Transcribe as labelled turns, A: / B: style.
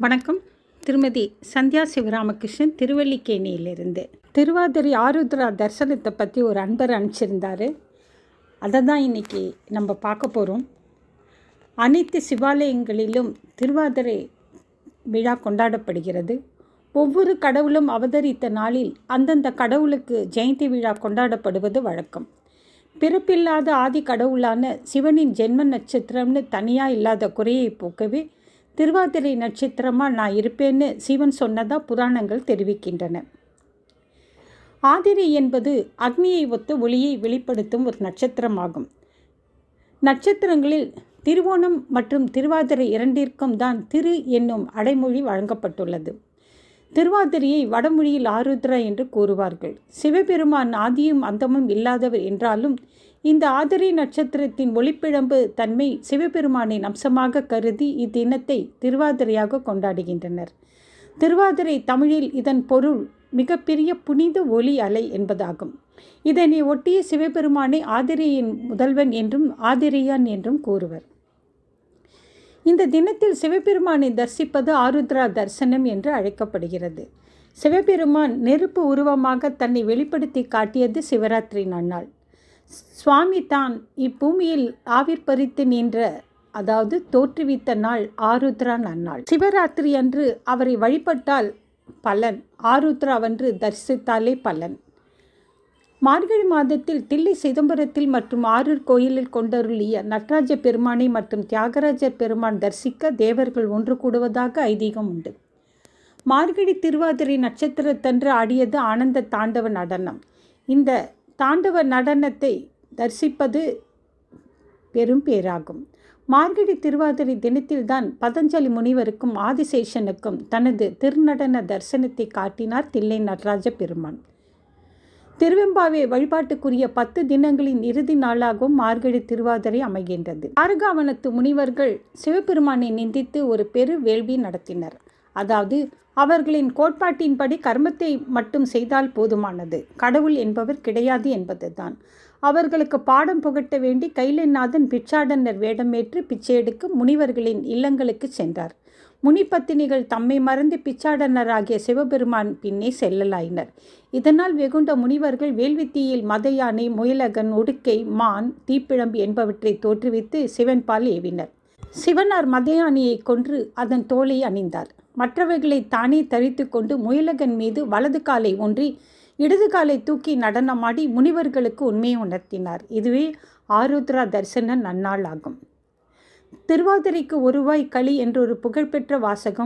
A: வணக்கம். திருமதி சந்தியா சிவராமகிருஷ்ணன், திருவல்லிக்கேணியிலிருந்து. திருவாதிரை ஆருத்ரா தரிசனத்தை பற்றி ஒரு அன்பர் அனுப்பிச்சிருந்தார். அதை தான் இன்றைக்கி நம்ம பார்க்க போகிறோம். அனைத்து சிவாலயங்களிலும் திருவாதிரை விழா கொண்டாடப்படுகிறது. ஒவ்வொரு கடவுளும் அவதரித்த நாளில் அந்தந்த கடவுளுக்கு ஜெயந்தி விழா கொண்டாடப்படுவது வழக்கம். பிறப்பில்லாத ஆதி கடவுளான சிவனின் ஜென்ம நட்சத்திரம்னு தனியாக இல்லாத குறையை போக்கவே திருவாதிரை நட்சத்திரமாக நான் இருப்பேன்னு சிவன் சொன்னதாக புராணங்கள் தெரிவிக்கின்றன. ஆதிரை என்பது அக்னியை ஒத்த ஒளியை வெளிப்படுத்தும் ஒரு நட்சத்திரமாகும். நட்சத்திரங்களில் திருவோணம் மற்றும் திருவாதிரை இரண்டிற்கும் தான் திரு என்னும் அடைமொழி வழங்கப்பட்டுள்ளது. திருவாதிரையை வடமொழியில் ஆருத்ரா என்று கூறுவார்கள். சிவபெருமான் ஆதியும் அந்தமும் இல்லாதவர் என்றாலும் இந்த ஆதிரை நட்சத்திரத்தின் ஒளிப்பிழம்பு தன்மை சிவபெருமானின் அம்சமாக கருதி இத்தினத்தை திருவாதிரையாக கொண்டாடுகின்றனர். திருவாதிரை தமிழில் இதன் பொருள் மிகப்பெரிய புனித ஒளி அலை என்பதாகும். இதனை ஒட்டிய சிவபெருமானை ஆதிரையின் முதல்வன் என்றும் ஆதிரையான் என்றும் கூறுவர். இந்த தினத்தில் சிவபெருமானை தரிசிப்பது ஆருத்ரா தரிசனம் என்று அழைக்கப்படுகிறது. சிவபெருமான் நெருப்பு உருவமாக தன்னை வெளிப்படுத்தி காட்டியது சிவராத்திரி நன்னாள். சுவாமி தான் இப்பூமியில் ஆவிர்பரித்து நின்ற, அதாவது தோற்றுவித்த நாள் ஆருத்ரா நன்னாள். சிவராத்திரி அன்று அவரை வழிபட்டால் பலன், ஆருத்ராவன்று தரிசித்தாலே பலன். மார்கழி மாதத்தில் தில்லை சிதம்பரத்தில் மற்றும் ஆரூர் கோயிலில் கொண்டருளிய நடராஜ பெருமானை மற்றும் தியாகராஜர் பெருமான் தரிசிக்க தேவர்கள் ஒன்று கூடுவதாக ஐதீகம் உண்டு. மார்கழி திருவாதிரை நட்சத்திரத்தன்று ஆடியது ஆனந்த தாண்டவ நடனம். இந்த தாண்டவ நடனத்தை தரிசிப்பது பெரும் பேராகும். மார்கழி திருவாதிரை தினத்தில்தான் பதஞ்சலி முனிவருக்கும் ஆதிசேஷனுக்கும் தனது திருநடன தரிசனத்தை காட்டினார் தில்லை நடராஜ பெருமான். திருவெம்பாவை வழிபாட்டுக்குரிய 10 தினங்களின் இறுதி நாளாகவும் மார்கழி திருவாதிரை அமைகின்றது. ஆரகாவனத்து முனிவர்கள் சிவபெருமானை நிந்தித்து ஒரு பெரு வேள்வி நடத்தினர். அதாவது அவர்களின் கோட்பாட்டின்படி கர்மத்தை மட்டும் செய்தால் போதுமானது, கடவுள் என்பவர் கிடையாது என்பதுதான். அவர்களுக்கு பாடம் புகட்ட வேண்டி கைலைநாதன் பிச்சாடனர் வேடமேற்று பிச்சையெடுக்க முனிவர்களின் இல்லங்களுக்கு சென்றார். முனிபத்தினிகள் தம்மை மறந்து பிச்சாடனராகிய சிவபெருமான் பின்னே செல்லலாயினர். இதனால் வெகுண்ட முனிவர்கள் வேள்வித்தீயில் மத யானை, முயலகன், உடுக்கை, மான், தீப்பிழம்பு என்பவற்றை தோற்றுவித்து சிவன் பால் ஏவினர். சிவனார் மத யானையை கொன்று அதன் தோலை அணிந்தார். மற்றவைகளை தானே தரித்து கொண்டு முயலகன் மீது வலது காலை ஊன்றி இடது காலை தூக்கி நடனமாடி முனிவர்களுக்கு உண்மையை உணர்த்தினார். இதுவே ஆருத்ரா தரிசன நன்னாள் ஆகும். திருவாதிரைக்கு ஒருவாய் களி என்றொரு புகழ்பெற்ற வாசகம்